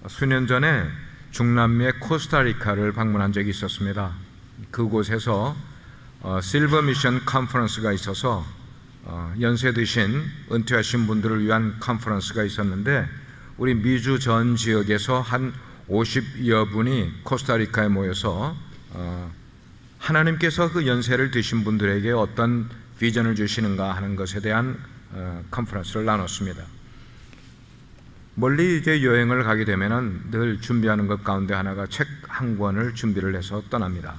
수년 전에 중남미의 코스타리카를 방문한 적이 있었습니다. 그곳에서 실버 미션 컨퍼런스가 있어서 연세 드신 은퇴하신 분들을 위한 컨퍼런스가 있었는데, 우리 미주 전 지역에서 한 50여 분이 코스타리카에 모여서 하나님께서 그 연세를 드신 분들에게 어떤 비전을 주시는가 하는 것에 대한 컨퍼런스를 나눴습니다. 멀리 이제 여행을 가게 되면은 늘 준비하는 것 가운데 하나가 책 한 권을 준비를 해서 떠납니다.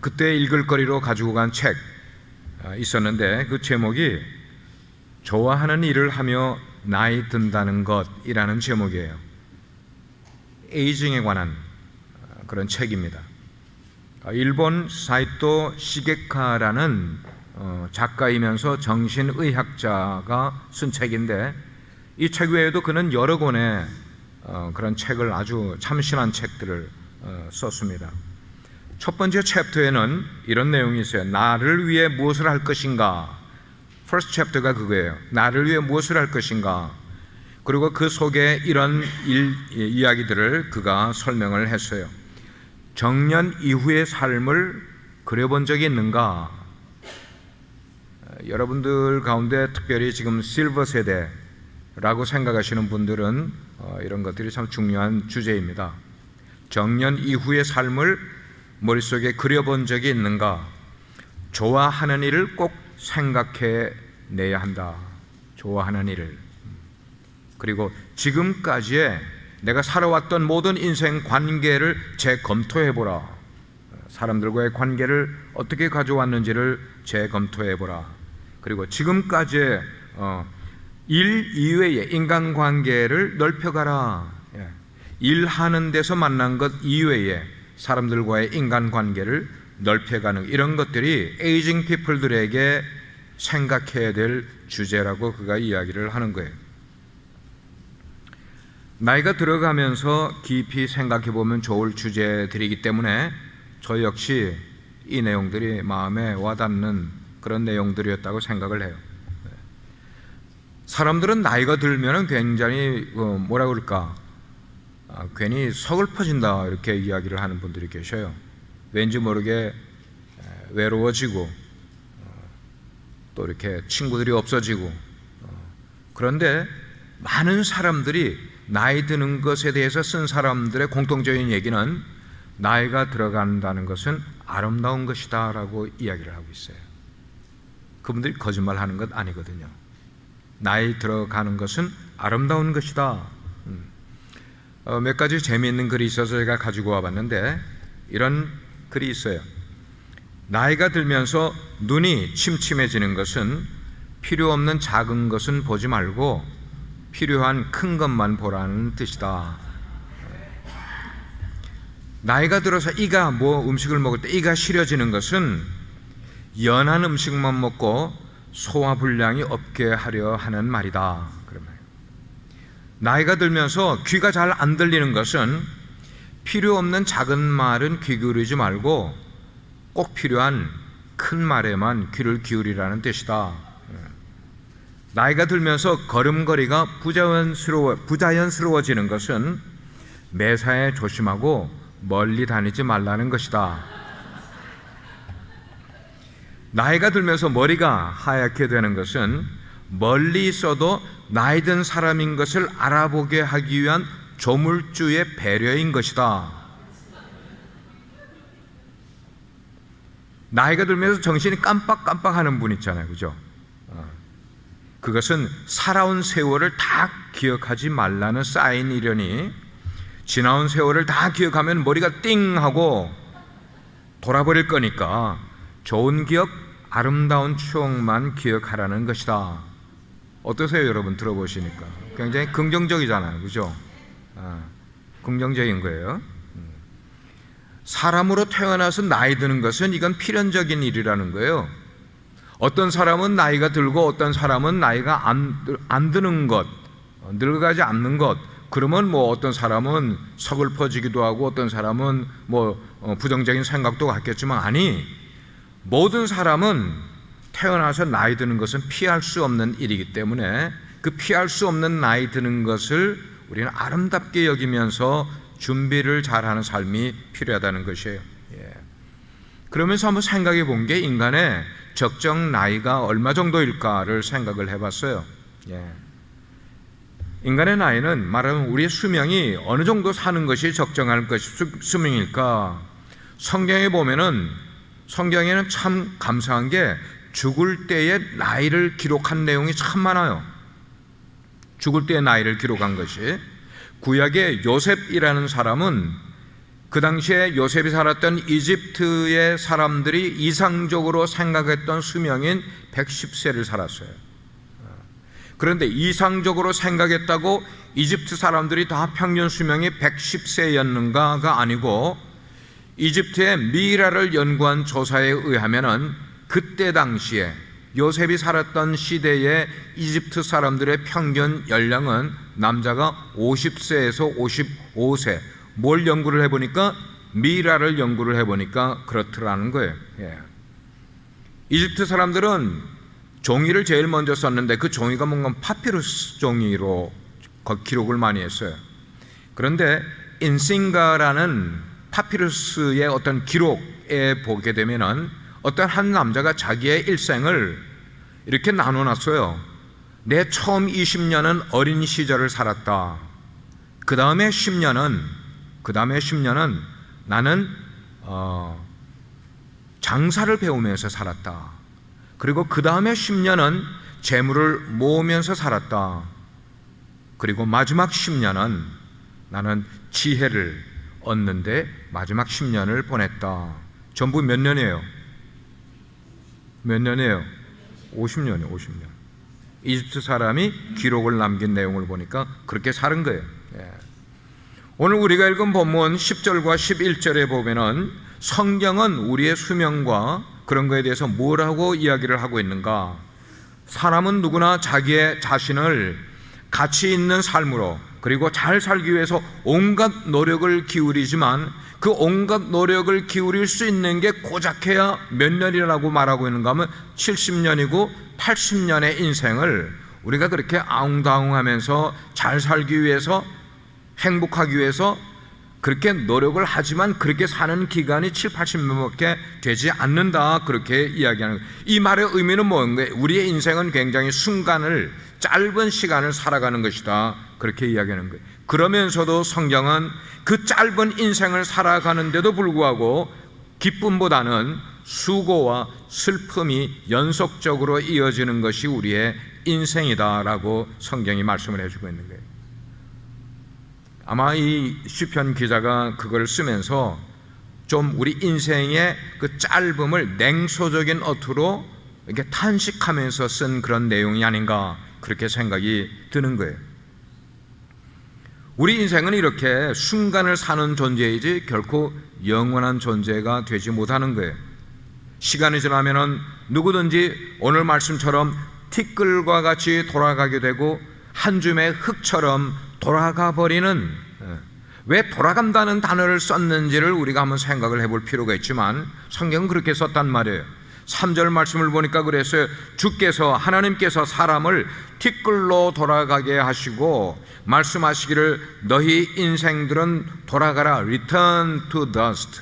그때 읽을 거리로 가지고 간 책 있었는데, 그 제목이 좋아하는 일을 하며 나이 든다는 것이라는 제목이에요. 에이징에 관한 그런 책입니다. 일본 사이토 시게카라는 작가이면서 정신의학자가 쓴 책인데, 이 책 외에도 그는 여러 권의 그런 책을, 아주 참신한 책들을 썼습니다. 첫 번째 챕터에는 이런 내용이 있어요. 나를 위해 무엇을 할 것인가. First chapter가 그거예요. 나를 위해 무엇을 할 것인가. 그리고 그 속에 이런 이야기들을 그가 설명을 했어요. 정년 이후의 삶을 그려본 적이 있는가? 여러분들 가운데 특별히 지금 실버 세대라고 생각하시는 분들은 이런 것들이 참 중요한 주제입니다. 정년 이후의 삶을 머릿속에 그려본 적이 있는가? 좋아하는 일을 꼭 생각해 내야 한다. 좋아하는 일을. 그리고 지금까지의 내가 살아왔던 모든 인생 관계를 재검토해보라. 사람들과의 관계를 어떻게 가져왔는지를 재검토해보라. 그리고 지금까지의 일 이외의 인간관계를 넓혀가라. 일하는 데서 만난 것 이외에 사람들과의 인간관계를 넓혀가는, 이런 것들이 에이징 피플들에게 생각해야 될 주제라고 그가 이야기를 하는 거예요. 나이가 들어가면서 깊이 생각해보면 좋을 주제들이기 때문에 저 역시 이 내용들이 마음에 와닿는 그런 내용들이었다고 생각을 해요. 사람들은 나이가 들면 굉장히 뭐라 그럴까, 괜히 서글퍼진다 이렇게 이야기를 하는 분들이 계셔요. 왠지 모르게 외로워지고 또 이렇게 친구들이 없어지고. 그런데 많은 사람들이 나이 드는 것에 대해서 쓴 사람들의 공통적인 얘기는 나이가 들어간다는 것은 아름다운 것이다 라고 이야기를 하고 있어요. 그분들이 거짓말하는 것 아니거든요. 나이 들어가는 것은 아름다운 것이다. 몇 가지 재미있는 글이 있어서 제가 가지고 와봤는데, 이런 글이 있어요. 나이가 들면서 눈이 침침해지는 것은 필요 없는 작은 것은 보지 말고 필요한 큰 것만 보라는 뜻이다. 나이가 들어서 이가 음식을 먹을 때 이가 시려지는 것은 연한 음식만 먹고 소화불량이 없게 하려 하는 말이다. 그러면 나이가 들면서 귀가 잘 안 들리는 것은 필요 없는 작은 말은 귀 기울이지 말고 꼭 필요한 큰 말에만 귀를 기울이라는 뜻이다. 나이가 들면서 걸음걸이가 부자연스러워지는 것은 매사에 조심하고 멀리 다니지 말라는 것이다. 나이가 들면서 머리가 하얗게 되는 것은 멀리 있어도 나이 든 사람인 것을 알아보게 하기 위한 조물주의 배려인 것이다. 나이가 들면서 정신이 깜빡깜빡하는 분 있잖아요, 그죠? 그것은 살아온 세월을 다 기억하지 말라는 사인이려니, 지나온 세월을 다 기억하면 머리가 띵 하고 돌아버릴 거니까 좋은 기억, 아름다운 추억만 기억하라는 것이다. 어떠세요, 여러분? 들어보시니까 굉장히 긍정적이잖아요, 그죠? 긍정적인 거예요. 사람으로 태어나서 나이 드는 것은 이건 필연적인 일이라는 거예요. 어떤 사람은 나이가 들고 어떤 사람은 나이가 안 드는 것, 늙어가지 않는 것. 그러면 어떤 사람은 서글퍼지기도 하고 어떤 사람은 부정적인 생각도 갖겠지만, 아니, 모든 사람은 태어나서 나이 드는 것은 피할 수 없는 일이기 때문에 그 피할 수 없는 나이 드는 것을 우리는 아름답게 여기면서 준비를 잘하는 삶이 필요하다는 것이에요. 그러면서 한번 생각해 본 게 인간의 적정 나이가 얼마 정도일까를 생각을 해봤어요. 인간의 나이는 말하면 우리의 수명이 어느 정도 사는 것이 적정할 것이 수명일까? 성경에 보면은, 성경에는 참 감사한 게 죽을 때의 나이를 기록한 내용이 참 많아요. 죽을 때의 나이를 기록한 것이, 구약의 요셉이라는 사람은 그 당시에 요셉이 살았던 이집트의 사람들이 이상적으로 생각했던 수명인 110세를 살았어요. 그런데 이상적으로 생각했다고 이집트 사람들이 다 평균 수명이 110세였는가가 아니고, 이집트의 미라를 연구한 조사에 의하면은 그때 당시에 요셉이 살았던 시대의 이집트 사람들의 평균 연령은 남자가 50세에서 55세. 뭘 연구를 해보니까, 미라를 연구를 해보니까 그렇더라는 거예요. 이집트 사람들은 종이를 제일 먼저 썼는데 그 종이가 뭔가 파피루스 종이로 기록을 많이 했어요. 그런데 인싱가라는 파피루스의 어떤 기록에 보게 되면은 어떤 한 남자가 자기의 일생을 이렇게 나눠놨어요. 내 처음 20년은 어린 시절을 살았다. 그 다음에 10년은 나는 장사를 배우면서 살았다. 그리고 그 다음에 10년은 재물을 모으면서 살았다. 그리고 마지막 10년은 나는 지혜를 얻는데 마지막 10년을 보냈다. 전부 몇 년이에요? 몇 년이에요? 50년이에요. 50년. 이집트 사람이 기록을 남긴 내용을 보니까 그렇게 사는 거예요. 오늘 우리가 읽은 본문 10절과 11절에 보면은 성경은 우리의 수명과 그런 것에 대해서 뭐라고 이야기를 하고 있는가? 사람은 누구나 자기의 자신을 가치 있는 삶으로, 그리고 잘 살기 위해서 온갖 노력을 기울이지만 그 온갖 노력을 기울일 수 있는 게 고작해야 몇 년이라고 말하고 있는가 하면 70년이고 80년의 인생을 우리가 그렇게 아웅다웅하면서 잘 살기 위해서, 행복하기 위해서 그렇게 노력을 하지만 그렇게 사는 기간이 7, 80년밖에 되지 않는다, 그렇게 이야기하는 거예요. 이 말의 의미는 뭔가요? 우리의 인생은 굉장히 순간을, 짧은 시간을 살아가는 것이다, 그렇게 이야기하는 거예요. 그러면서도 성경은 그 짧은 인생을 살아가는데도 불구하고 기쁨보다는 수고와 슬픔이 연속적으로 이어지는 것이 우리의 인생이다라고 성경이 말씀을 해주고 있는 거예요. 아마 이 시편 기자가 그걸 쓰면서 좀 우리 인생의 그 짧음을 냉소적인 어투로 이렇게 탄식하면서 쓴 그런 내용이 아닌가, 그렇게 생각이 드는 거예요. 우리 인생은 이렇게 순간을 사는 존재이지 결코 영원한 존재가 되지 못하는 거예요. 시간이 지나면은 누구든지 오늘 말씀처럼 티끌과 같이 돌아가게 되고 한 줌의 흙처럼 돌아가 버리는, 왜 돌아간다는 단어를 썼는지를 우리가 한번 생각을 해볼 필요가 있지만 성경은 그렇게 썼단 말이에요. 3절 말씀을 보니까 그랬어요. 하나님께서 사람을 티끌로 돌아가게 하시고 말씀하시기를 너희 인생들은 돌아가라, return to dust.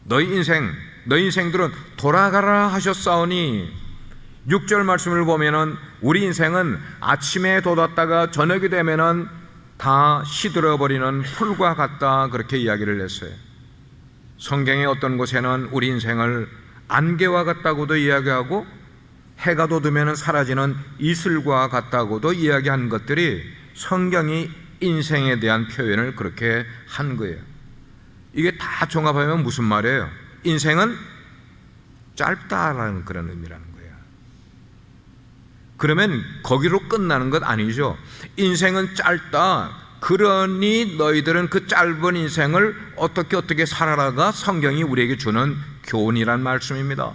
너희 인생들은 돌아가라 하셨사오니, 6절 말씀을 보면은 우리 인생은 아침에 돋았다가 저녁이 되면은 다 시들어버리는 풀과 같다, 그렇게 이야기를 했어요. 성경의 어떤 곳에는 우리 인생을 안개와 같다고도 이야기하고 해가 돋으면 사라지는 이슬과 같다고도 이야기한 것들이 성경이 인생에 대한 표현을 그렇게 한 거예요. 이게 다 종합하면 무슨 말이에요? 인생은 짧다라는 그런 의미라는 거예요. 그러면 거기로 끝나는 것 아니죠. 인생은 짧다, 그러니 너희들은 그 짧은 인생을 어떻게 살아라가 성경이 우리에게 주는 교훈이란 말씀입니다.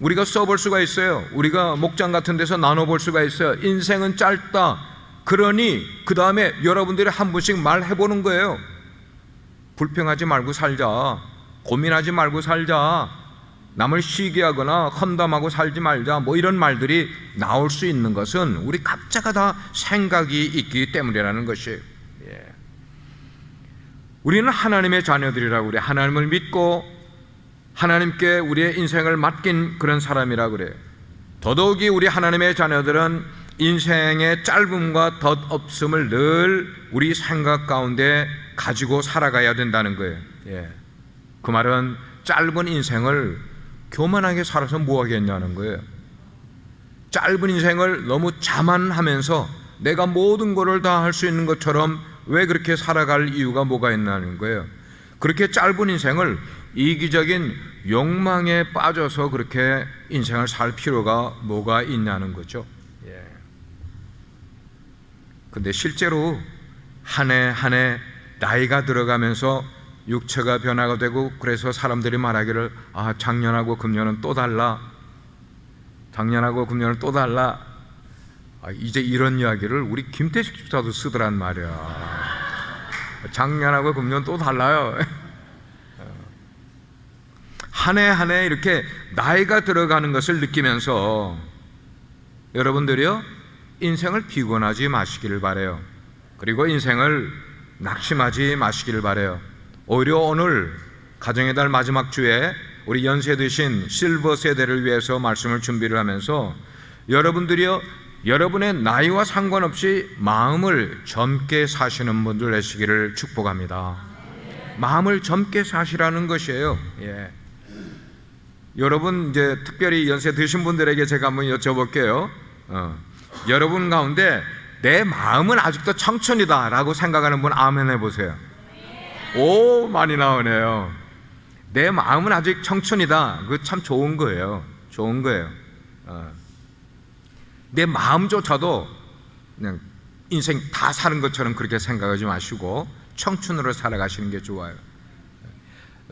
우리가 써볼 수가 있어요. 우리가 목장 같은 데서 나눠볼 수가 있어요. 인생은 짧다, 그러니 그 다음에 여러분들이 한 분씩 말해보는 거예요. 불평하지 말고 살자, 고민하지 말고 살자, 남을 시기하거나 험담하고 살지 말자 뭐 이런 말들이 나올 수 있는 것은 우리 각자가 다 생각이 있기 때문이라는 것이에요. 우리는 하나님의 자녀들이라고 그래. 하나님을 믿고 하나님께 우리의 인생을 맡긴 그런 사람이라고 그래요. 더더욱이 우리 하나님의 자녀들은 인생의 짧음과 덧없음을 늘 우리 생각 가운데 가지고 살아가야 된다는 거예요. 그 말은 짧은 인생을 교만하게 살아서 뭐 하겠냐는 거예요. 짧은 인생을 너무 자만하면서 내가 모든 것을 다 할 수 있는 것처럼 왜 그렇게 살아갈 이유가 뭐가 있냐는 거예요. 그렇게 짧은 인생을 이기적인 욕망에 빠져서 그렇게 인생을 살 필요가 뭐가 있냐는 거죠. 근데 실제로 한 해 한 해 나이가 들어가면서 육체가 변화가 되고 그래서 사람들이 말하기를 작년하고 금년은 또 달라. 작년하고 금년은 또 달라. 이제 이런 이야기를 우리 김태식 집사도 쓰더란 말이야. 작년하고 금년 또 달라요. 한 해 한 해 이렇게 나이가 들어가는 것을 느끼면서 여러분들이요 인생을 비관하지 마시기를 바라요. 그리고 인생을 낙심하지 마시기를 바라요. 오히려 오늘 가정의 달 마지막 주에 우리 연세 드신 실버 세대를 위해서 말씀을 준비를 하면서 여러분들이요 여러분의 나이와 상관없이 마음을 젊게 사시는 분들 되시기를 축복합니다. 마음을 젊게 사시라는 것이에요. 여러분 이제 특별히 연세 드신 분들에게 제가 한번 여쭤볼게요. 여러분 가운데 내 마음은 아직도 청춘이다 라고 생각하는 분 아멘 해보세요. 오, 많이 나오네요. 내 마음은 아직 청춘이다. 그거 참 좋은 거예요. 좋은 거예요. 내 마음조차도 그냥 인생 다 사는 것처럼 그렇게 생각하지 마시고 청춘으로 살아가시는 게 좋아요.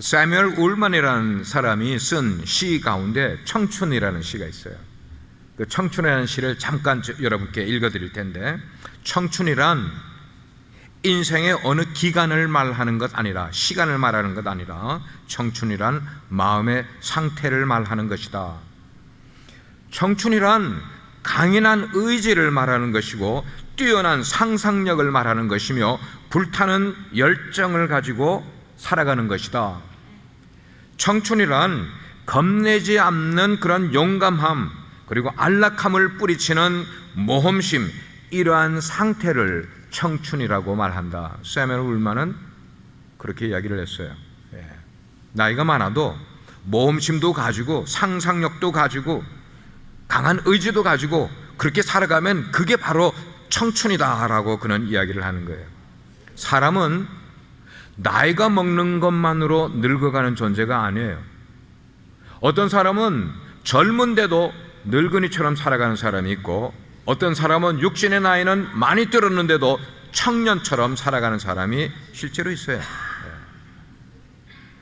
사뮤엘 울만이라는 사람이 쓴 시 가운데 청춘이라는 시가 있어요. 그 청춘이라는 시를 잠깐 여러분께 읽어드릴 텐데, 청춘이란 인생의 어느 기간을 말하는 것 아니라, 시간을 말하는 것 아니라 청춘이란 마음의 상태를 말하는 것이다. 청춘이란 강인한 의지를 말하는 것이고 뛰어난 상상력을 말하는 것이며 불타는 열정을 가지고 살아가는 것이다. 청춘이란 겁내지 않는 그런 용감함, 그리고 안락함을 뿌리치는 모험심, 이러한 상태를 청춘이라고 말한다. 사뮤엘 울만은 그렇게 이야기를 했어요. 나이가 많아도 모험심도 가지고 상상력도 가지고 강한 의지도 가지고 그렇게 살아가면 그게 바로 청춘이다라고 그는 이야기를 하는 거예요. 사람은 나이가 먹는 것만으로 늙어가는 존재가 아니에요. 어떤 사람은 젊은데도 늙은이처럼 살아가는 사람이 있고, 어떤 사람은 육신의 나이는 많이 들었는데도 청년처럼 살아가는 사람이 실제로 있어요.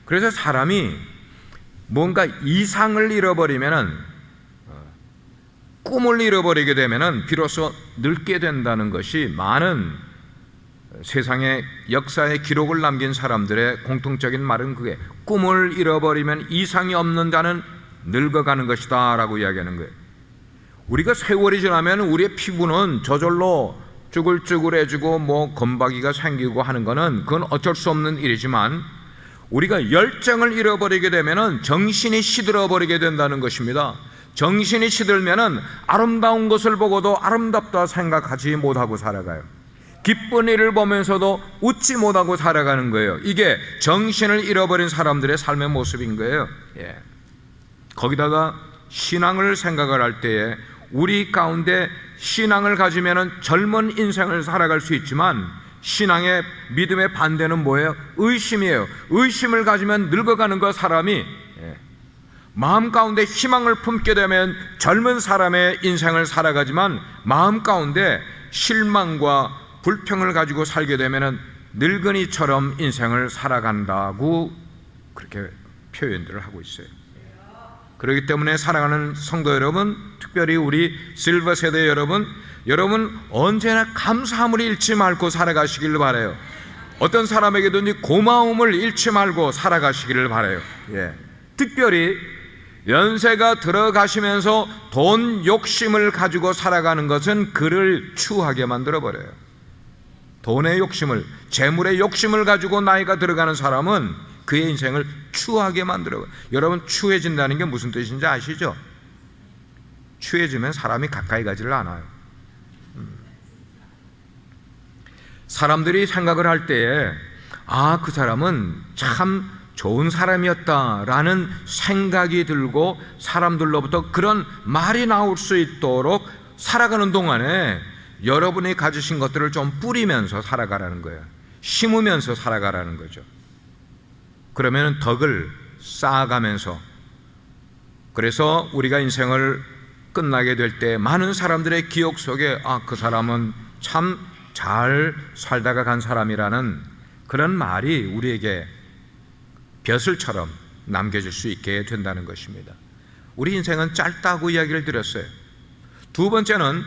그래서 사람이 뭔가 이상을 잃어버리면은, 꿈을 잃어버리게 되면은 비로소 늙게 된다는 것이 많은 세상의 역사의 기록을 남긴 사람들의 공통적인 말은 그게, 꿈을 잃어버리면 이상이 없는 자는 늙어가는 것이다 라고 이야기하는 거예요. 우리가 세월이 지나면 우리의 피부는 저절로 쭈글쭈글해지고 뭐 건박이가 생기고 하는 거는 그건 어쩔 수 없는 일이지만, 우리가 열정을 잃어버리게 되면은 정신이 시들어버리게 된다는 것입니다. 정신이 시들면은 아름다운 것을 보고도 아름답다 생각하지 못하고 살아가요. 기쁜 일을 보면서도 웃지 못하고 살아가는 거예요. 이게 정신을 잃어버린 사람들의 삶의 모습인 거예요. 거기다가 신앙을 생각을 할 때에 우리 가운데 신앙을 가지면은 젊은 인생을 살아갈 수 있지만, 신앙의 믿음의 반대는 뭐예요? 의심이에요. 의심을 가지면 늙어가는 거. 사람이 마음 가운데 희망을 품게 되면 젊은 사람의 인생을 살아가지만, 마음 가운데 실망과 불평을 가지고 살게 되면 늙은이처럼 인생을 살아간다고 그렇게 표현들을 하고 있어요. 그렇기 때문에 사랑하는 성도 여러분, 특별히 우리 실버 세대 여러분, 언제나 감사함을 잃지 말고 살아가시길 바라요. 어떤 사람에게든지 고마움을 잃지 말고 살아가시기를 바라요. 특별히 연세가 들어가시면서 돈 욕심을 가지고 살아가는 것은 그를 추하게 만들어버려요. 돈의 욕심을, 재물의 욕심을 가지고 나이가 들어가는 사람은 그의 인생을 추하게 만들어버려요. 여러분, 추해진다는 게 무슨 뜻인지 아시죠? 추해지면 사람이 가까이 가지를 않아요. 사람들이 생각을 할 때에 그 사람은 참 좋은 사람이었다라는 생각이 들고 사람들로부터 그런 말이 나올 수 있도록 살아가는 동안에 여러분이 가지신 것들을 좀 뿌리면서 살아가라는 거예요. 심으면서 살아가라는 거죠. 그러면 덕을 쌓아가면서, 그래서 우리가 인생을 끝나게 될 때 많은 사람들의 기억 속에 그 사람은 참 잘 살다가 간 사람이라는 그런 말이 우리에게 벼슬처럼 남겨질 수 있게 된다는 것입니다. 우리 인생은 짧다고 이야기를 드렸어요. 두 번째는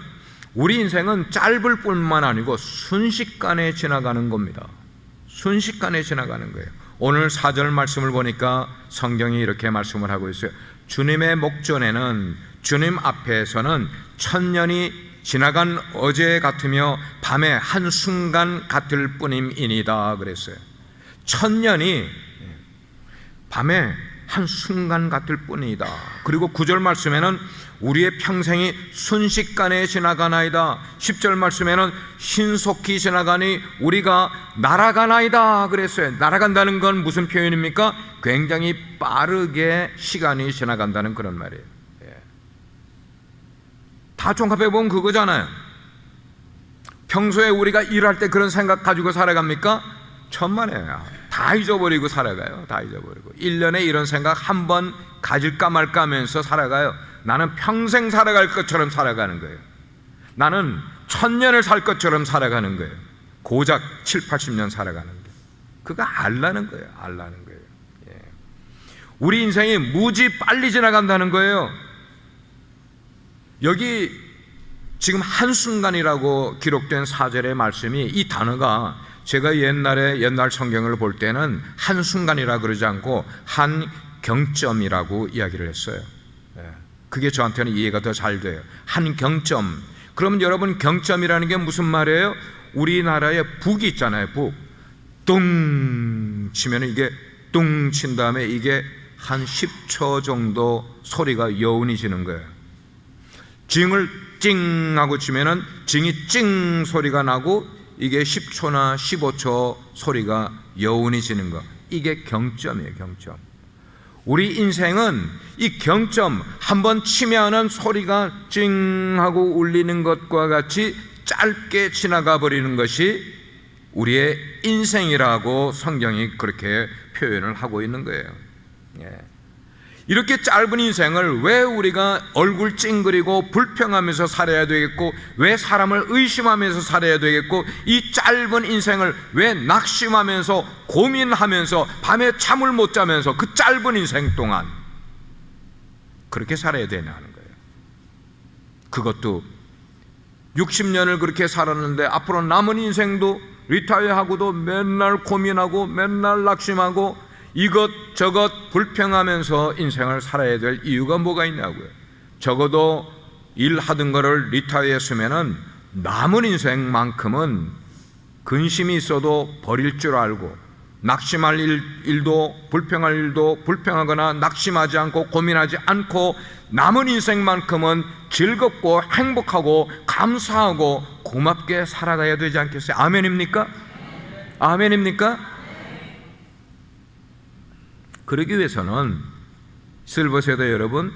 우리 인생은 짧을 뿐만 아니고 순식간에 지나가는 겁니다. 순식간에 지나가는 거예요. 오늘 4절 말씀을 보니까 성경이 이렇게 말씀을 하고 있어요. 주님의 목전에는, 주님 앞에서는 천년이 지나간 어제 같으며 밤의 한순간 같을 뿐임이니다 그랬어요. 천년이 밤의 한순간 같을 뿐이다. 그리고 9절 말씀에는 우리의 평생이 순식간에 지나가나이다. 10절 말씀에는 신속히 지나가니 우리가 날아가나이다 그랬어요. 날아간다는 건 무슨 표현입니까? 굉장히 빠르게 시간이 지나간다는 그런 말이에요. 다 종합해 보면 그거잖아요. 평소에 우리가 일할 때 그런 생각 가지고 살아갑니까? 천만에요. 다 잊어버리고 살아가요. 다 잊어버리고 1년에 이런 생각 한 번 가질까 말까 하면서 살아가요. 나는 평생 살아갈 것처럼 살아가는 거예요. 나는 1000년을 살 것처럼 살아가는 거예요. 고작 7, 80년 살아가는 거예요. 그거 알라는 거예요. 알라는 거예요. 우리 인생이 무지 빨리 지나간다는 거예요. 여기 지금 한순간이라고 기록된 4절의 말씀이, 이 단어가 제가 옛날 성경을 볼 때는 한순간이라 그러지 않고 한경점이라고 이야기를 했어요. 그게 저한테는 이해가 더 잘 돼요. 한경점. 그러면 여러분, 경점이라는 게 무슨 말이에요? 우리나라에 북이 있잖아요. 북. 뚱 치면 이게 뚱 친 다음에 이게 한 10초 정도 소리가 여운이 지는 거예요. 징을 찡 하고 치면은 징이 찡 소리가 나고 이게 10초나 15초 소리가 여운이 지는 거, 이게 경점이에요. 경점. 우리 인생은 이 경점, 한번 치면은 소리가 찡 하고 울리는 것과 같이 짧게 지나가 버리는 것이 우리의 인생이라고 성경이 그렇게 표현을 하고 있는 거예요. 이렇게 짧은 인생을 왜 우리가 얼굴 찡그리고 불평하면서 살아야 되겠고, 왜 사람을 의심하면서 살아야 되겠고, 이 짧은 인생을 왜 낙심하면서 고민하면서 밤에 잠을 못 자면서 그 짧은 인생 동안 그렇게 살아야 되냐는 거예요. 그것도 60년을 그렇게 살았는데 앞으로 남은 인생도 리타이어하고도 맨날 고민하고 맨날 낙심하고 이것저것 불평하면서 인생을 살아야 될 이유가 뭐가 있냐고요. 적어도 일하던 거를 리타이어했으면은 남은 인생만큼은 근심이 있어도 버릴 줄 알고, 낙심할 일도 불평할 일도 불평하거나 낙심하지 않고 고민하지 않고 남은 인생만큼은 즐겁고 행복하고 감사하고 고맙게 살아가야 되지 않겠어요? 아멘입니까? 아멘입니까? 그러기 위해서는 실버세대 여러분,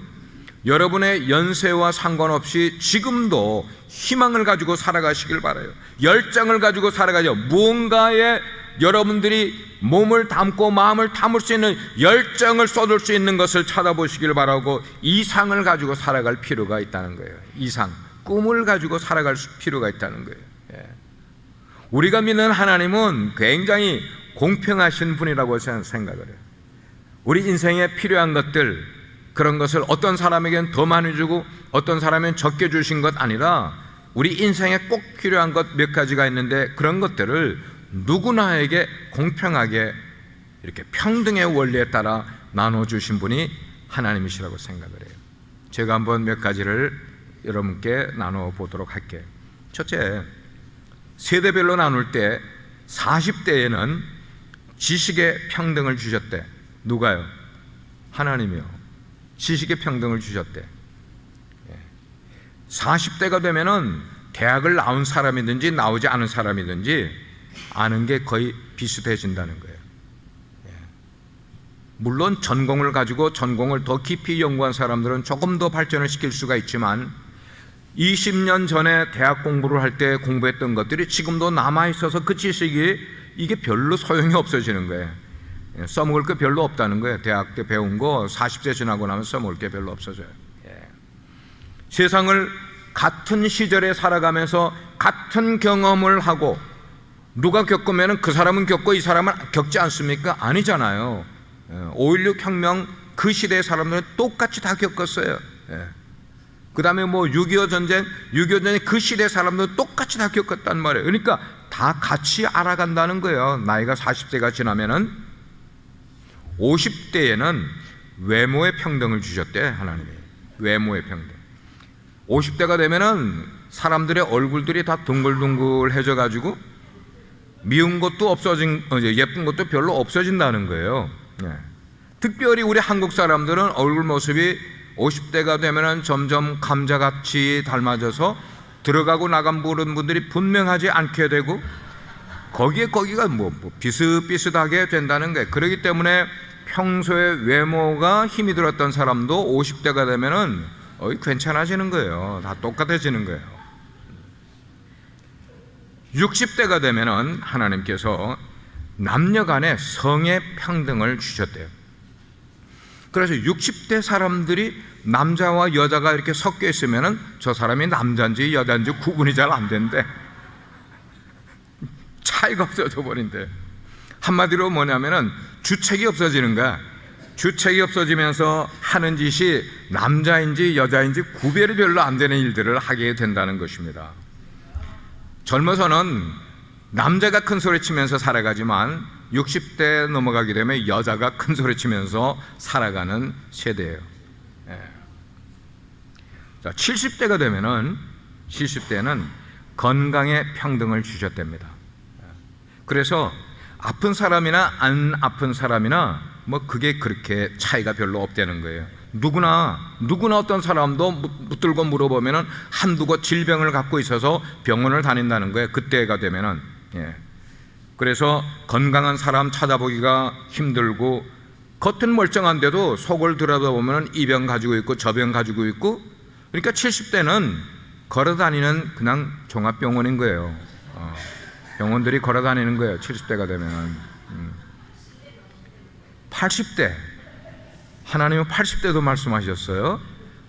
여러분의 연세와 상관없이 지금도 희망을 가지고 살아가시길 바라요. 열정을 가지고 살아가죠. 무언가에 여러분들이 몸을 담고 마음을 담을 수 있는 열정을 쏟을 수 있는 것을 찾아보시길 바라고, 이상을 가지고 살아갈 필요가 있다는 거예요. 이상, 꿈을 가지고 살아갈 필요가 있다는 거예요. 우리가 믿는 하나님은 굉장히 공평하신 분이라고 생각을 해요. 우리 인생에 필요한 것들, 그런 것을 어떤 사람에게는 더 많이 주고 어떤 사람에게는 적게 주신 것 아니라 우리 인생에 꼭 필요한 것 몇 가지가 있는데, 그런 것들을 누구나에게 공평하게 이렇게 평등의 원리에 따라 나눠주신 분이 하나님이시라고 생각을 해요. 제가 한번 몇 가지를 여러분께 나눠 보도록 할게요. 첫째, 세대별로 나눌 때 40대에는 지식의 평등을 주셨대. 누가요? 하나님이요. 지식의 평등을 주셨대. 40대가 되면은 대학을 나온 사람이든지 나오지 않은 사람이든지 아는 게 거의 비슷해진다는 거예요. 물론 전공을 가지고 전공을 더 깊이 연구한 사람들은 조금 더 발전을 시킬 수가 있지만 20년 전에 대학 공부를 할 때 공부했던 것들이 지금도 남아있어서 그 지식이 이게 별로 소용이 없어지는 거예요. 써먹을 게 별로 없다는 거예요. 대학 때 배운 거 40세 지나고 나면 써먹을 게 별로 없어져요. 세상을 같은 시절에 살아가면서 같은 경험을 하고 누가 겪으면 그 사람은 겪고 이 사람은 겪지 않습니까? 아니잖아요. 5.16 혁명 그 시대의 사람들은 똑같이 다 겪었어요. 그 다음에 뭐 6.25 전쟁 그 시대 사람들은 똑같이 다 겪었단 말이에요. 그러니까 다 같이 알아간다는 거예요. 나이가 40세가 지나면은 50대에는 외모의 평등을 주셨대, 하나님이. 외모의 평등. 50대가 되면은 사람들의 얼굴들이 다 둥글둥글해져 가지고 미운 것도 없어진, 예쁜 것도 별로 없어진다는 거예요. 특별히 우리 한국 사람들은 얼굴 모습이 50대가 되면은 점점 감자같이 닮아져서 들어가고 나간 분들이 분명하지 않게 되고 거기가 뭐 비슷비슷하게 된다는 거예요. 그렇기 때문에 평소에 외모가 힘이 들었던 사람도 50대가 되면은 괜찮아지는 거예요. 다 똑같아지는 거예요. 60대가 되면은 하나님께서 남녀 간의 성의 평등을 주셨대요. 그래서 60대 사람들이 남자와 여자가 이렇게 섞여 있으면은 저 사람이 남자인지 여자인지 구분이 잘 안 된대. 차이가 없어져 버린대. 한마디로 뭐냐면은 주책이 없어지는 거야. 주책이 없어지면서 하는 짓이 남자인지 여자인지 구별이 별로 안 되는 일들을 하게 된다는 것입니다. 젊어서는 남자가 큰 소리 치면서 살아가지만 60대 넘어가게 되면 여자가 큰 소리 치면서 살아가는 세대예요. 자, 70대가 되면은 70대는 건강의 평등을 주셨답니다. 그래서 아픈 사람이나 안 아픈 사람이나 뭐 그게 그렇게 차이가 별로 없다는 거예요. 누구나 어떤 사람도 붙들고 물어보면은 한두 곳 질병을 갖고 있어서 병원을 다닌다는 거예요. 그때가 되면은. 그래서 건강한 사람 찾아보기가 힘들고 겉은 멀쩡한데도 속을 들여다보면 이 병 가지고 있고 저 병 가지고 있고, 그러니까 70대는 걸어다니는 그냥 종합병원인 거예요. 병원들이 걸어다니는 거예요. 70대가 되면. 80대, 하나님은 80대도 말씀하셨어요.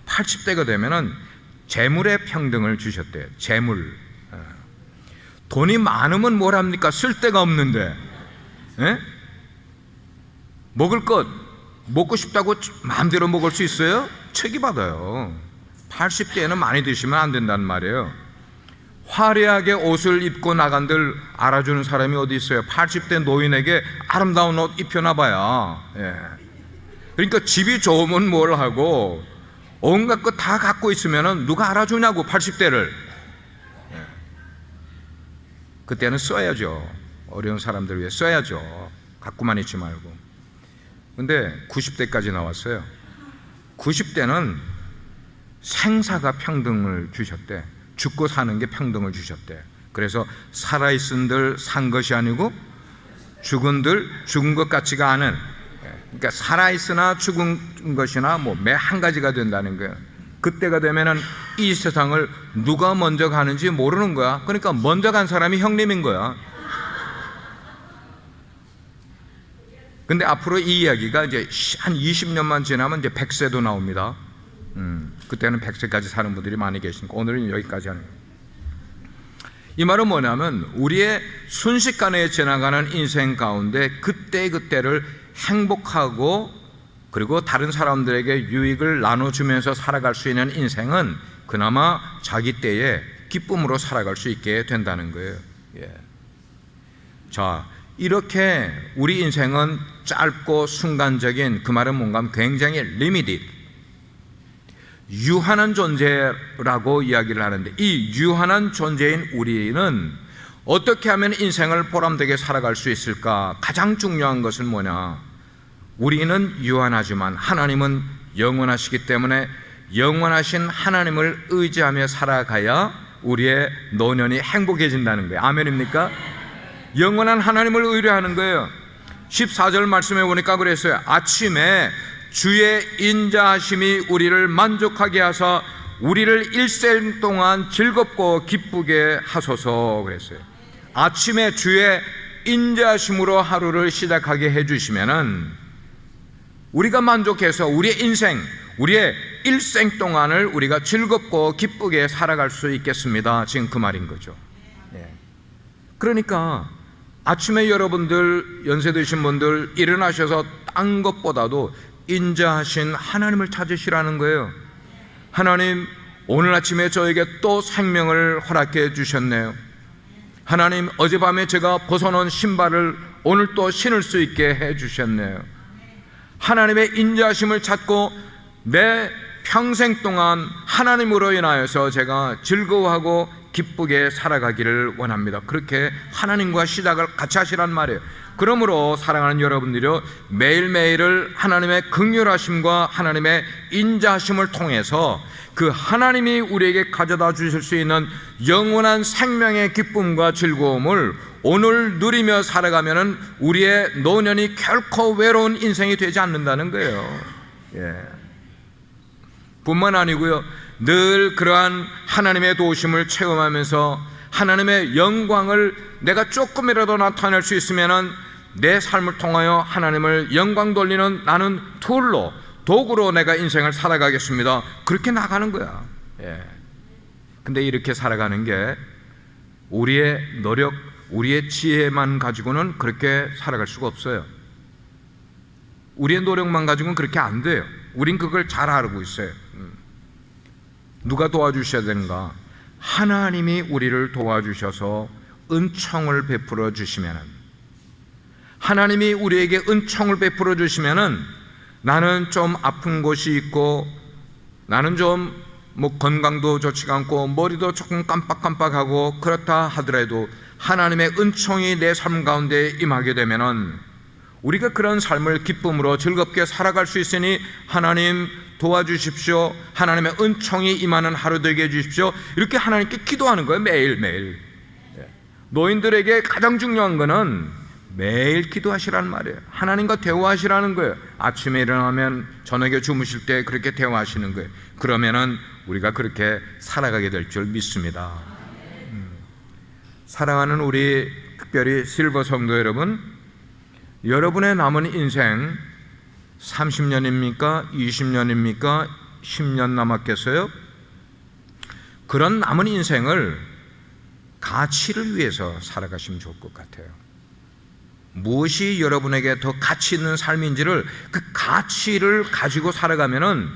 80대가 되면은 재물의 평등을 주셨대요. 재물. 돈이 많으면 뭘 합니까? 쓸 데가 없는데. 먹을 것 먹고 싶다고 마음대로 먹을 수 있어요? 책이 받아요. 80대에는 많이 드시면 안 된다는 말이에요. 화려하게 옷을 입고 나간들 알아주는 사람이 어디 있어요? 80대 노인에게 아름다운 옷 입혀놔봐야. 그러니까 집이 좋으면 뭘 하고 온갖 거 다 갖고 있으면 누가 알아주냐고. 80대를. 그때는 써야죠. 어려운 사람들 위해 써야죠. 갖고만 있지 말고. 근데 90대까지 나왔어요. 90대는 생사가 평등을 주셨대. 죽고 사는 게 평등을 주셨대. 그래서 살아있은들 산 것이 아니고 죽은들 죽은 것 같지가 않은, 그러니까 살아있으나 죽은 것이나 뭐 매 한 가지가 된다는 거예요. 그때가 되면은 이 세상을 누가 먼저 가는지 모르는 거야. 그러니까 먼저 간 사람이 형님인 거야. 근데 앞으로 이 이야기가 이제 한 20년만 지나면 이제 100세도 나옵니다. 그때는 100세까지 사는 분들이 많이 계시니까 오늘은 여기까지 하는 거예요. 이 말은 뭐냐면 우리의 순식간에 지나가는 인생 가운데 그때그때를 행복하고 그리고 다른 사람들에게 유익을 나눠주면서 살아갈 수 있는 인생은 그나마 자기 때에 기쁨으로 살아갈 수 있게 된다는 거예요. 자, 이렇게 우리 인생은 짧고 순간적인, 그 말은 뭔가 굉장히 리미티드, 유한한 존재라고 이야기를 하는데, 이 유한한 존재인 우리는 어떻게 하면 인생을 보람되게 살아갈 수 있을까? 가장 중요한 것은 뭐냐? 우리는 유한하지만 하나님은 영원하시기 때문에 영원하신 하나님을 의지하며 살아가야 우리의 노년이 행복해진다는 거예요. 아멘입니까? 영원한 하나님을 의뢰하는 거예요. 14절 말씀에 보니까 그랬어요. 아침에 주의 인자하심이 우리를 만족하게 하사 우리를 일생 동안 즐겁고 기쁘게 하소서 그랬어요. 아침에 주의 인자하심으로 하루를 시작하게 해주시면은 우리가 만족해서 우리의 인생, 우리의 일생 동안을 우리가 즐겁고 기쁘게 살아갈 수 있겠습니다. 지금 그 말인 거죠. 그러니까 아침에 여러분들, 연세 드신 분들 일어나셔서 딴 것보다도 인자하신 하나님을 찾으시라는 거예요. 하나님, 오늘 아침에 저에게 또 생명을 허락해 주셨네요. 하나님, 어젯밤에 제가 벗어놓은 신발을 오늘 또 신을 수 있게 해 주셨네요. 하나님의 인자하심을 찾고 내 평생 동안 하나님으로 인하여서 제가 즐거워하고 기쁘게 살아가기를 원합니다. 그렇게 하나님과 시작을 같이 하시란 말이에요. 그러므로 사랑하는 여러분들이요, 매일매일을 하나님의 긍휼하심과 하나님의 인자하심을 통해서 그 하나님이 우리에게 가져다 주실 수 있는 영원한 생명의 기쁨과 즐거움을 오늘 누리며 살아가면은 우리의 노년이 결코 외로운 인생이 되지 않는다는 거예요. 뿐만 아니고요, 늘 그러한 하나님의 도우심을 체험하면서 하나님의 영광을 내가 조금이라도 나타낼 수 있으면은 내 삶을 통하여 하나님을 영광 돌리는 나는 툴로, 도구로 내가 인생을 살아가겠습니다. 그렇게 나가는 거야. 근데 이렇게 살아가는 게 우리의 노력, 우리의 지혜만 가지고는 그렇게 살아갈 수가 없어요. 우리의 노력만 가지고는 그렇게 안 돼요. 우린 그걸 잘 알고 있어요. 누가 도와주셔야 되는가? 하나님이 우리를 도와주셔서 은총을 베풀어 주시면은, 하나님이 우리에게 은총을 베풀어 주시면은 나는 좀 아픈 곳이 있고, 나는 좀 건강도 좋지가 않고 머리도 조금 깜빡깜빡하고 그렇다 하더라도 하나님의 은총이 내 삶 가운데 임하게 되면은 우리가 그런 삶을 기쁨으로 즐겁게 살아갈 수 있으니 하나님 도와주십시오, 하나님의 은총이 임하는 하루 되게 해주십시오, 이렇게 하나님께 기도하는 거예요. 매일매일. 노인들에게 가장 중요한 거는 매일 기도하시라는 말이에요. 하나님과 대화하시라는 거예요. 아침에 일어나면 저녁에 주무실 때 그렇게 대화하시는 거예요. 그러면은 우리가 그렇게 살아가게 될 줄 믿습니다. 사랑하는 우리 특별히 실버 성도 여러분, 여러분의 남은 인생 30년입니까? 20년입니까? 10년 남았겠어요? 그런 남은 인생을 가치를 위해서 살아가시면 좋을 것 같아요. 무엇이 여러분에게 더 가치 있는 삶인지를, 그 가치를 가지고 살아가면은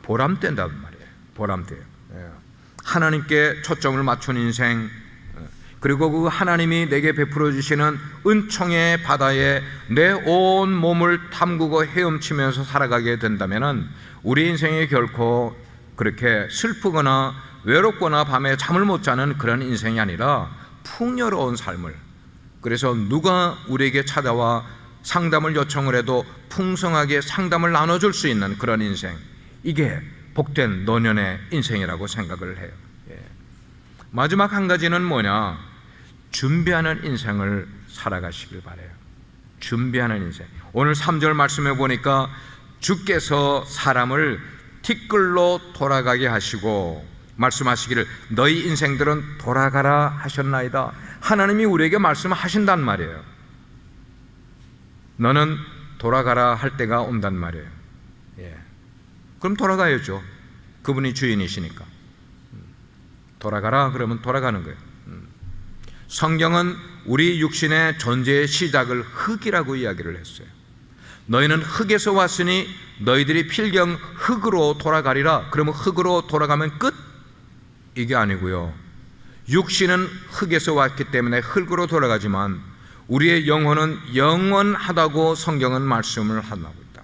보람된다는 말이에요. 보람돼요. 하나님께 초점을 맞춘 인생, 그리고 그 하나님이 내게 베풀어 주시는 은총의 바다에 내 온 몸을 탐구고 헤엄치면서 살아가게 된다면은 우리 인생이 결코 그렇게 슬프거나 외롭거나 밤에 잠을 못 자는 그런 인생이 아니라 풍요로운 삶을, 그래서 누가 우리에게 찾아와 상담을 요청을 해도 풍성하게 상담을 나눠줄 수 있는 그런 인생, 이게 복된 노년의 인생이라고 생각을 해요. 마지막 한 가지는 뭐냐? 준비하는 인생을 살아가시길 바라요. 준비하는 인생. 오늘 3절 말씀에 보니까 주께서 사람을 티끌로 돌아가게 하시고 말씀하시기를 너희 인생들은 돌아가라 하셨나이다. 하나님이 우리에게 말씀하신단 말이에요. 너는 돌아가라 할 때가 온단 말이에요. 그럼 돌아가야죠. 그분이 주인이시니까. 돌아가라 그러면 돌아가는 거예요. 성경은 우리 육신의 존재의 시작을 흙이라고 이야기를 했어요. 너희는 흙에서 왔으니 너희들이 필경 흙으로 돌아가리라. 그러면 흙으로 돌아가면 끝? 이게 아니고요. 육신은 흙에서 왔기 때문에 흙으로 돌아가지만 우리의 영혼은 영원하다고 성경은 말씀을 하고 있다.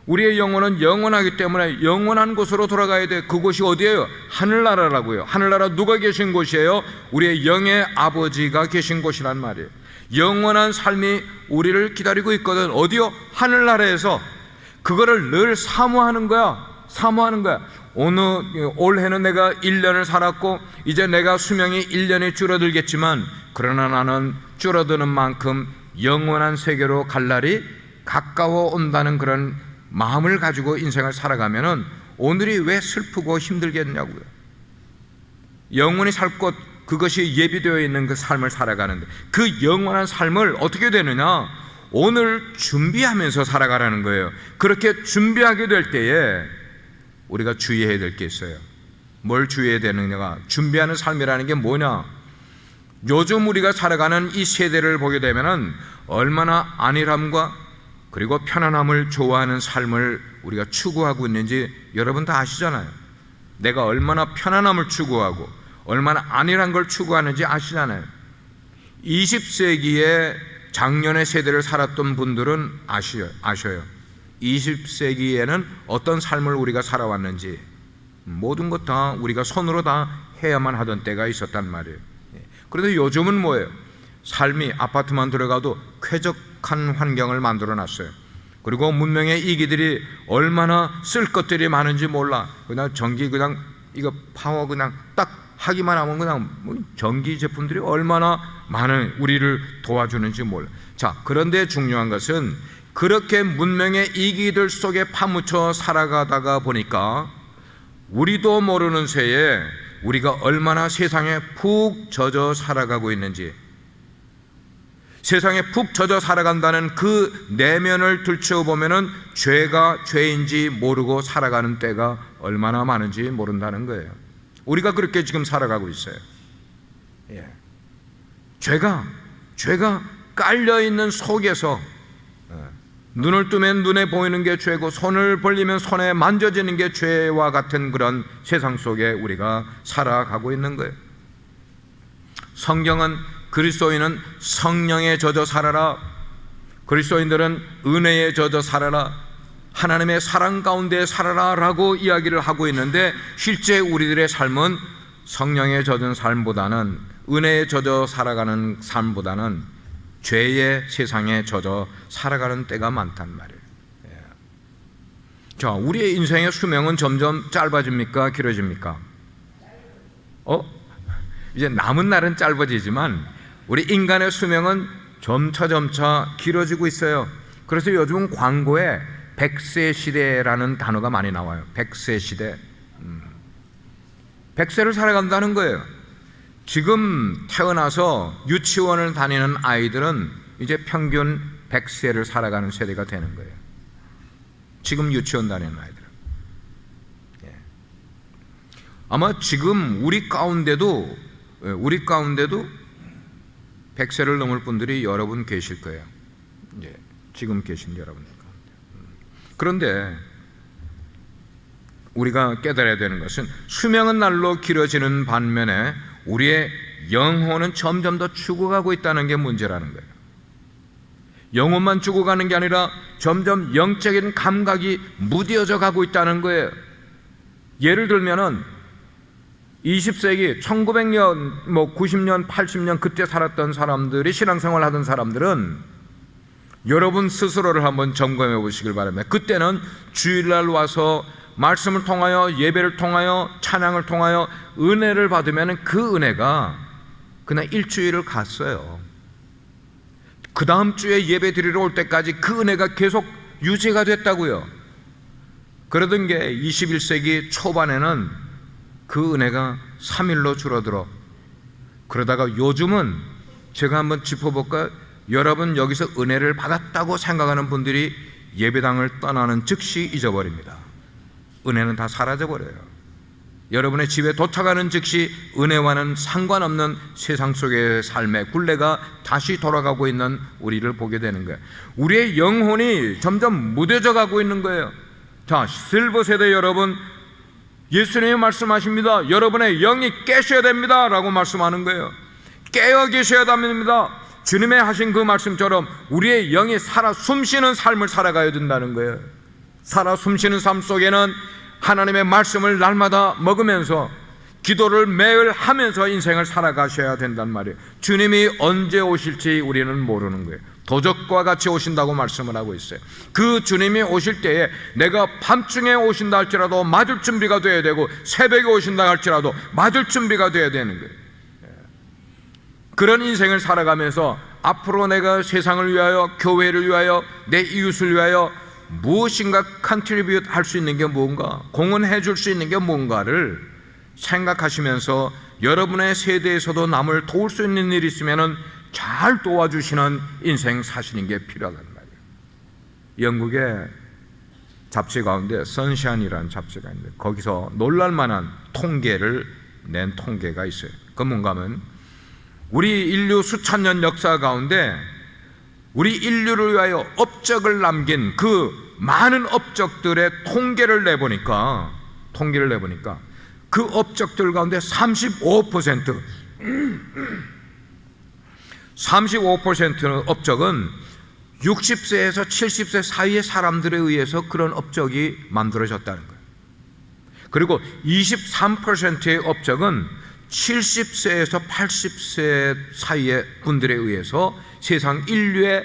우리의 영혼은 영원하기 때문에 영원한 곳으로 돌아가야 돼. 그곳이 어디예요? 하늘나라라고요. 하늘나라 누가 계신 곳이에요? 우리의 영의 아버지가 계신 곳이란 말이에요. 영원한 삶이 우리를 기다리고 있거든. 어디요? 하늘나라에서. 그거를 늘 사모하는 거야. 사모하는 거야. 올해는 내가 1년을 살았고 이제 내가 수명이 1년이 줄어들겠지만 그러나 나는 줄어드는 만큼 영원한 세계로 갈 날이 가까워 온다는 그런 마음을 가지고 인생을 살아가면은 오늘이 왜 슬프고 힘들겠냐고요. 영원히 살 곳, 그것이 예비되어 있는 그 삶을 살아가는데 그 영원한 삶을 어떻게 되느냐? 오늘 준비하면서 살아가라는 거예요. 그렇게 준비하게 될 때에 우리가 주의해야 될 게 있어요. 뭘 주의해야 되느냐가, 준비하는 삶이라는 게 뭐냐? 요즘 우리가 살아가는 이 세대를 보게 되면은 얼마나 안일함과 그리고 편안함을 좋아하는 삶을 우리가 추구하고 있는지 여러분 다 아시잖아요. 내가 얼마나 편안함을 추구하고 얼마나 안일한 걸 추구하는지 아시잖아요. 20세기에 작년의 세대를 살았던 분들은 아셔요. 20세기에는 어떤 삶을 우리가 살아왔는지 모든 것 다 우리가 손으로 다 해야만 하던 때가 있었단 말이에요. 그런데 요즘은 뭐예요? 삶이 아파트만 들어가도 쾌적한 환경을 만들어 놨어요. 그리고 문명의 이기들이 얼마나 쓸 것들이 많은지 몰라. 그냥 전기 그냥 이거 파워 그냥 딱 하기만 하면 그냥 전기 제품들이 얼마나 많은 우리를 도와주는지 몰라. 자, 그런데 중요한 것은 그렇게 문명의 이기들 속에 파묻혀 살아가다가 보니까 우리도 모르는 새에 우리가 얼마나 세상에 푹 젖어 살아가고 있는지, 세상에 푹 젖어 살아간다는 그 내면을 들춰보면은 죄가 죄인지 모르고 살아가는 때가 얼마나 많은지 모른다는 거예요. 우리가 그렇게 지금 살아가고 있어요. 죄가 깔려있는 속에서 눈을 뜨면 눈에 보이는 게 죄고 손을 벌리면 손에 만져지는 게 죄와 같은 그런 세상 속에 우리가 살아가고 있는 거예요. 성경은 그리스도인은 성령에 젖어 살아라, 그리스도인들은 은혜에 젖어 살아라, 하나님의 사랑 가운데 살아라 라고 이야기를 하고 있는데 실제 우리들의 삶은 성령에 젖은 삶보다는, 은혜에 젖어 살아가는 삶보다는 죄의 세상에 젖어 살아가는 때가 많단 말이에요. 자, 우리의 인생의 수명은 점점 짧아집니까? 길어집니까? 이제 남은 날은 짧아지지만 우리 인간의 수명은 점차 길어지고 있어요. 그래서 요즘 광고에 100세 시대라는 단어가 많이 나와요. 100세 시대. 100세를 살아간다는 거예요. 지금 태어나서 유치원을 다니는 아이들은 이제 평균 100세를 살아가는 세대가 되는 거예요. 지금 유치원 다니는 아이들은. 아마 지금 우리 가운데도 100세를 넘을 분들이 여러분 계실 거예요. 지금 계신 여러분 가운데. 그런데 우리가 깨달아야 되는 것은 수명은 날로 길어지는 반면에 우리의 영혼은 점점 더 죽어가고 있다는 게 문제라는 거예요. 영혼만 죽어가는 게 아니라 점점 영적인 감각이 무뎌져 가고 있다는 거예요. 예를 들면은 20세기 1900년 90년 80년 그때 살았던 사람들이, 신앙생활 하던 사람들은 여러분 스스로를 한번 점검해 보시길 바랍니다. 그때는 주일날 와서 말씀을 통하여, 예배를 통하여, 찬양을 통하여 은혜를 받으면 그 은혜가 그냥 일주일을 갔어요. 그 다음 주에 예배 드리러 올 때까지 그 은혜가 계속 유지가 됐다고요. 그러던 게 21세기 초반에는 그 은혜가 3일로 줄어들어. 그러다가 요즘은 제가 한번 짚어볼까요? 여러분 여기서 은혜를 받았다고 생각하는 분들이 예배당을 떠나는 즉시 잊어버립니다. 은혜는 다 사라져버려요. 여러분의 집에 도착하는 즉시 은혜와는 상관없는 세상 속의 삶의 굴레가 다시 돌아가고 있는 우리를 보게 되는 거예요. 우리의 영혼이 점점 무뎌져 가고 있는 거예요. 자, 실버 세대 여러분, 예수님이 말씀하십니다. 여러분의 영이 깨셔야 됩니다 라고 말씀하는 거예요. 깨어 계셔야 됩니다. 주님의 하신 그 말씀처럼 우리의 영이 살아 숨쉬는 삶을 살아가야 된다는 거예요. 살아 숨쉬는 삶 속에는 하나님의 말씀을 날마다 먹으면서 기도를 매일 하면서 인생을 살아가셔야 된단 말이에요. 주님이 언제 오실지 우리는 모르는 거예요. 도적과 같이 오신다고 말씀을 하고 있어요. 그 주님이 오실 때에 내가 밤중에 오신다 할지라도 맞을 준비가 돼야 되고, 새벽에 오신다 할지라도 맞을 준비가 돼야 되는 거예요. 그런 인생을 살아가면서 앞으로 내가 세상을 위하여, 교회를 위하여, 내 이웃을 위하여 무엇인가 컨트리뷰트 할 수 있는 게 뭔가, 공헌해 줄 수 있는 게 뭔가를 생각하시면서 여러분의 세대에서도 남을 도울 수 있는 일이 있으면 잘 도와주시는 인생 사시는 게 필요하단 말이에요. 영국의 잡지 가운데 선샤인이라는 잡지가 있는데 거기서 놀랄만한 통계를 낸 통계가 있어요. 그 뭔가 하면 우리 인류 수천 년 역사 가운데 우리 인류를 위하여 업적을 남긴 그 많은 업적들의 통계를 내보니까 그 업적들 가운데 35%는 업적은 60세에서 70세 사이의 사람들에 의해서 그런 업적이 만들어졌다는 거예요. 그리고 23%의 업적은 70세에서 80세 사이의 분들에 의해서 세상 인류에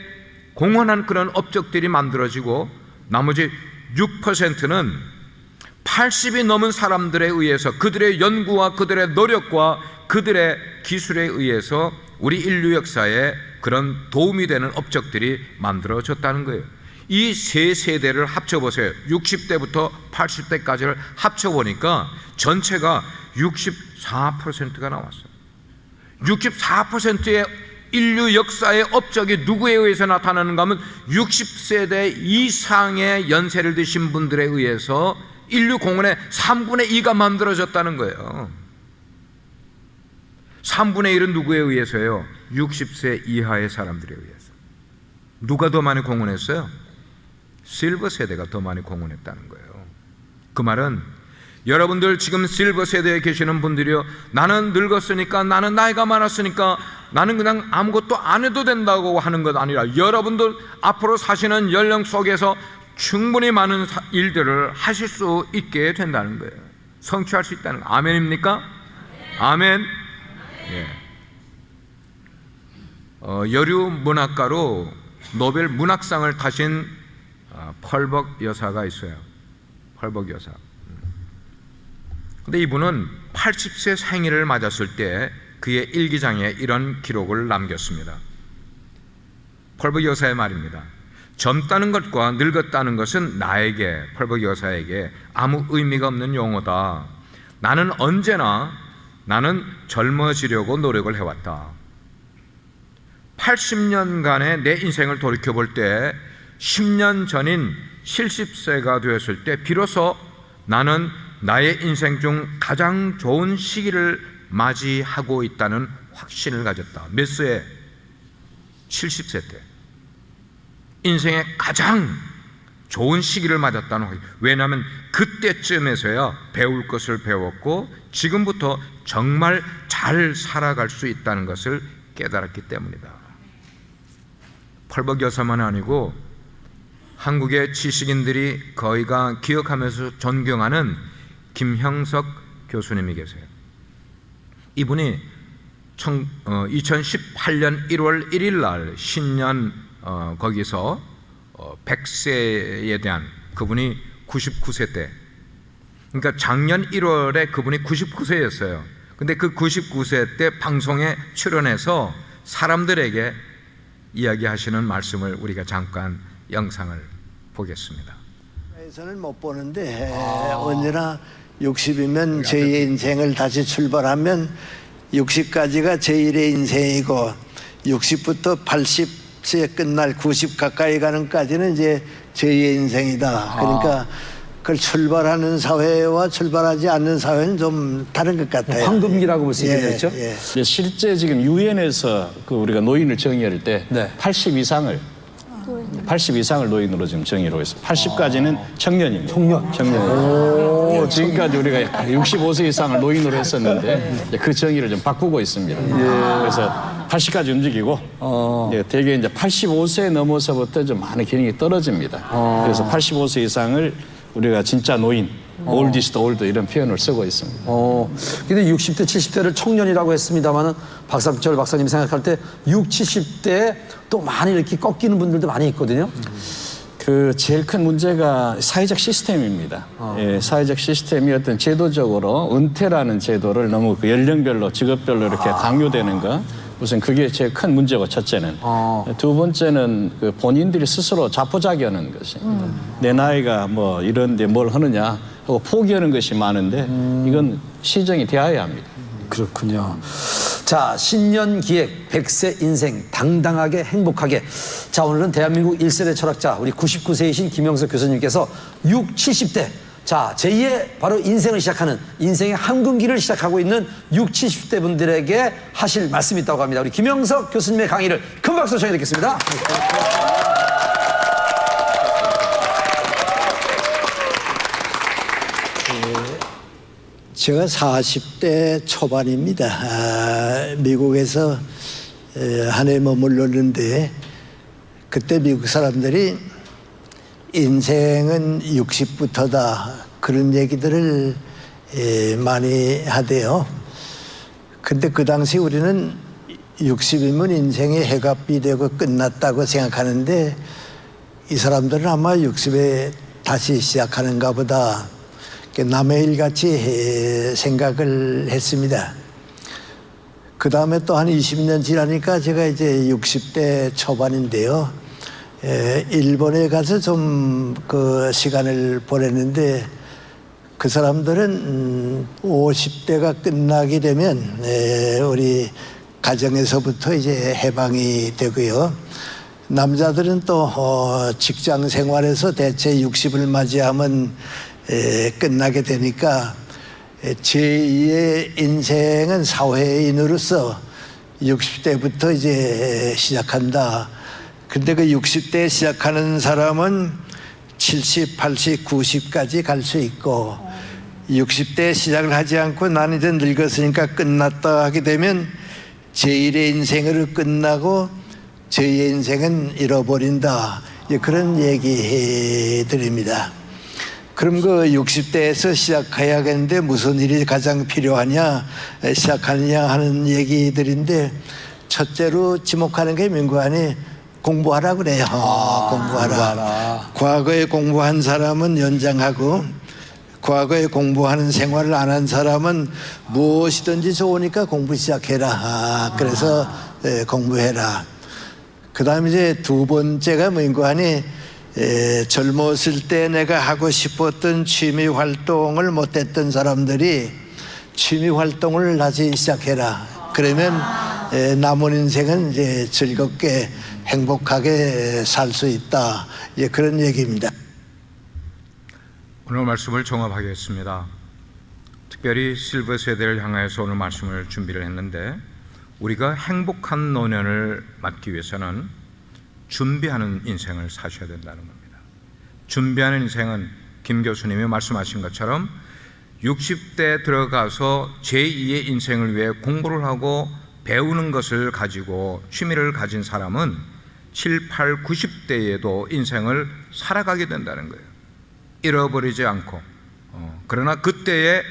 공헌한 그런 업적들이 만들어지고, 나머지 6%는 80이 넘은 사람들에 의해서 그들의 연구와 그들의 노력과 그들의 기술에 의해서 우리 인류 역사에 그런 도움이 되는 업적들이 만들어졌다는 거예요. 이 세 세대를 합쳐보세요. 60대부터 80대까지를 합쳐보니까 전체가 64%가 나왔어요. 64%의 인류 역사의 업적이 누구에 의해서 나타나는가 하면 60세대 이상의 연세를 드신 분들에 의해서 인류 공헌의 3분의 2가 만들어졌다는 거예요. 3분의 1은 누구에 의해서요? 60세 이하의 사람들에 의해서. 누가 더 많이 공헌했어요? 실버 세대가 더 많이 공헌했다는 거예요. 그 말은 여러분들 지금 실버 세대에 계시는 분들이요, 나는 늙었으니까, 나는 나이가 많았으니까 나는 그냥 아무것도 안 해도 된다고 하는 것 아니라, 여러분들 앞으로 사시는 연령 속에서 충분히 많은 일들을 하실 수 있게 된다는 거예요. 성취할 수 있다는 거. 아멘입니까? 아멘. 예. 여류 문학가로 노벨 문학상을 타신 펄벅 여사가 있어요. 펄벅 여사. 근데 이분은 80세 생일을 맞았을 때 그의 일기장에 이런 기록을 남겼습니다. 펄벅 여사의 말입니다. 젊다는 것과 늙었다는 것은 나에게, 펄벅 여사에게 아무 의미가 없는 용어다. 나는 언제나 젊어지려고 노력을 해왔다. 80년간의 내 인생을 돌이켜볼 때 10년 전인 70세가 되었을 때 비로소 나는 나의 인생 중 가장 좋은 시기를 맞이하고 있다는 확신을 가졌다. 몇 세에? 70세 때. 인생의 가장 좋은 시기를 맞았다는 확신. 왜냐하면 그때쯤에서야 배울 것을 배웠고 지금부터 정말 잘 살아갈 수 있다는 것을 깨달았기 때문이다. 펄벅 여사만 아니고 한국의 지식인들이 거의가 기억하면서 존경하는 김형석 교수님이 계세요. 이분이 2018년 1월 1일 날 신년 거기서 100세에 대한, 그분이 99세 때, 그러니까 작년 1월에 그분이 99세였어요. 근데 그 99세 때 방송에 출연해서 사람들에게 이야기하시는 말씀을 우리가 잠깐 영상을 보겠습니다. 에서는 못 보는데 언제나 60이면 제2의 인생을 다시 출발하면 60까지가 제1의 인생이고 60부터 80세 끝날 90 가까이 가는까지는 이제 제2의 인생이다. 그러니까 그걸 출발하는 사회와 출발하지 않는 사회는 좀 다른 것 같아요. 황금기라고 볼 수 있겠죠. 예. 실제 지금 유엔에서 우리가 노인을 정의할 때 80 이상을 노인으로 지금 정의를 하고 있습니다. 80까지는 청년입니다. 청년. 지금까지 우리가 65세 이상을 노인으로 했었는데 이제 그 정의를 좀 바꾸고 있습니다. 그래서 80까지 움직이고 예, 대개 이제 85세 넘어서부터 좀 많은 기능이 떨어집니다. 그래서 85세 이상을 우리가 진짜 노인, 올디스트 올드 이런 표현을 쓰고 있습니다. 근데 60대, 70대를 청년이라고 했습니다만은 박상철 박사님 생각할 때 60, 70대에 또 많이 이렇게 꺾이는 분들도 많이 있거든요. 그 제일 큰 문제가 사회적 시스템입니다. 예, 사회적 시스템이 어떤 제도적으로 은퇴라는 제도를 너무 그 연령별로 직업별로 이렇게 강요되는 거, 우선 그게 제일 큰 문제고 첫째는. 두 번째는 그 본인들이 스스로 자포자기하는 것입니다. 내 나이가 뭐 이런데 뭘 하느냐 하고 포기하는 것이 많은데 이건 시정이 되어야 합니다. 그렇군요. 자, 신년 기획 100세 인생 당당하게 행복하게. 자, 오늘은 대한민국 1세대 철학자 우리 99세이신 김영석 교수님께서 60, 70대 자, 제2의 바로 인생을 시작하는 인생의 한근기를 시작하고 있는 60, 70대 분들에게 하실 말씀이 있다고 합니다. 우리 김영석 교수님의 강의를 큰 박수로 청해 듣겠습니다. 제가 40대 초반입니다. 미국에서 한 해 머물렀는데 그때 미국 사람들이 인생은 60부터다 그런 얘기들을 많이 하대요. 근데 그 당시 우리는 60이면 인생이 해갑이 되고 끝났다고 생각하는데 이 사람들은 아마 60에 다시 시작하는가 보다 남의 일같이 생각을 했습니다. 그 다음에 또 한 20년 지나니까 제가 이제 60대 초반인데요. 일본에 가서 좀 그 시간을 보냈는데 그 사람들은 50대가 끝나게 되면 우리 가정에서부터 이제 해방이 되고요. 남자들은 또 직장 생활에서 대체 60을 맞이하면 끝나게 되니까 제2의 인생은 사회인으로서 60대부터 이제 시작한다. 근데 그 60대에 시작하는 사람은 70, 80, 90까지 갈 수 있고 60대에 시작을 하지 않고 나는 이제 늙었으니까 끝났다 하게 되면 제1의 인생으로 끝나고 제2의 인생은 잃어버린다. 그런 얘기들입니다. 그럼 그 60대에서 시작해야겠는데 무슨 일이 가장 필요하냐 시작하느냐 하는 얘기들인데 첫째로 지목하는 게 민관이 공부하라 그래요. 공부하라. 과거에 공부한 사람은 연장하고 과거에 공부하는 생활을 안 한 사람은 무엇이든지 좋으니까 공부 시작해라. 그래서 공부해라. 그 다음에 이제 두 번째가 민관이 젊었을 때 내가 하고 싶었던 취미 활동을 못했던 사람들이 취미 활동을 다시 시작해라. 그러면 남은 인생은 이제 즐겁게 행복하게 살 수 있다. 그런 얘기입니다. 오늘 말씀을 종합하겠습니다. 특별히 실버 세대를 향해서 오늘 말씀을 준비를 했는데 우리가 행복한 노년을 맞기 위해서는 준비하는 인생을 사셔야 된다는 겁니다. 준비하는 인생은 김 교수님이 말씀하신 것처럼 60대 들어가서 제2의 인생을 위해 공부를 하고 배우는 것을 가지고 취미를 가진 사람은 7, 8, 90대에도 인생을 살아가게 된다는 거예요. 잃어버리지 않고. 그러나 그때에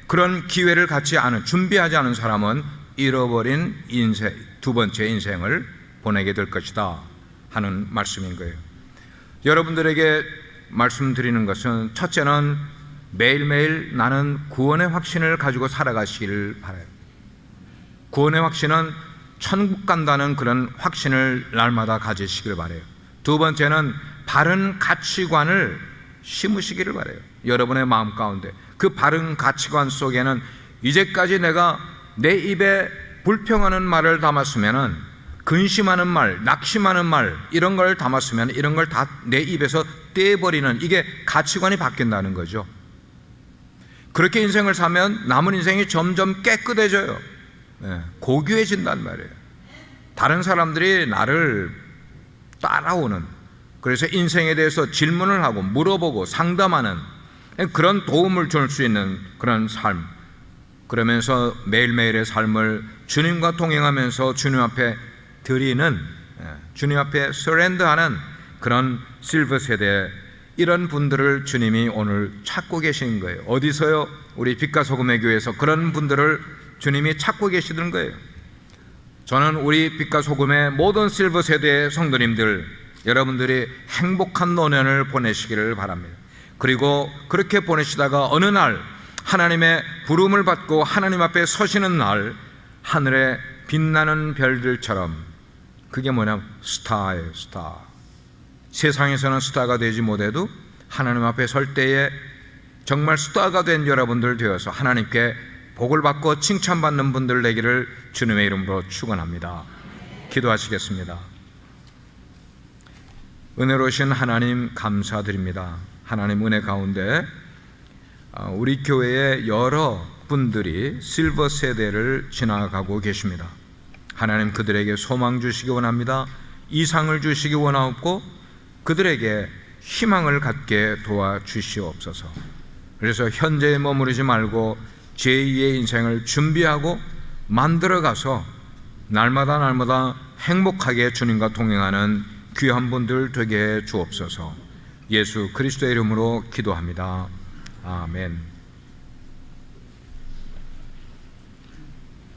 그런 기회를 갖지 않은, 준비하지 않은 사람은 잃어버린 인생, 두 번째 인생을 보내게 될 것이다 하는 말씀인 거예요. 여러분들에게 말씀드리는 것은 첫째는 매일매일 나는 구원의 확신을 가지고 살아가시기를 바라요. 구원의 확신은 천국 간다는 그런 확신을 날마다 가지시기를 바라요. 두 번째는 바른 가치관을 심으시기를 바라요. 여러분의 마음 가운데 그 바른 가치관 속에는 이제까지 내가 내 입에 불평하는 말을 담았으면은 근심하는 말, 낙심하는 말 이런 걸 담았으면 이런 걸 다 내 입에서 떼버리는 이게 가치관이 바뀐다는 거죠. 그렇게 인생을 사면 남은 인생이 점점 깨끗해져요. 고귀해진단 말이에요. 다른 사람들이 나를 따라오는, 그래서 인생에 대해서 질문을 하고 물어보고 상담하는 그런 도움을 줄 수 있는 그런 삶, 그러면서 매일매일의 삶을 주님과 동행하면서 주님 앞에 드리는, 주님 앞에 서렌더하는 그런 실버 세대, 이런 분들을 주님이 오늘 찾고 계신 거예요. 어디서요? 우리 빛과 소금의 교회에서 그런 분들을 주님이 찾고 계시는 거예요. 저는 우리 빛과 소금의 모든 실버 세대의 성도님들, 여러분들이 행복한 노년을 보내시기를 바랍니다. 그리고 그렇게 보내시다가 어느 날 하나님의 부름을 받고 하나님 앞에 서시는 날, 하늘에 빛나는 별들처럼, 그게 뭐냐면 스타예요, 스타. 세상에서는 스타가 되지 못해도 하나님 앞에 설 때에 정말 스타가 된 여러분들 되어서 하나님께 복을 받고 칭찬받는 분들 되기를 주님의 이름으로 축원합니다. 기도하시겠습니다. 은혜로우신 하나님 감사드립니다. 하나님 은혜 가운데 우리 교회의 여러 분들이 실버 세대를 지나가고 계십니다. 하나님 그들에게 소망 주시기 원합니다. 이상을 주시기 원하옵고 그들에게 희망을 갖게 도와주시옵소서. 그래서 현재에 머무르지 말고 제2의 인생을 준비하고 만들어가서 날마다 행복하게 주님과 동행하는 귀한 분들 되게 해 주옵소서. 예수 그리스도의 이름으로 기도합니다. 아멘.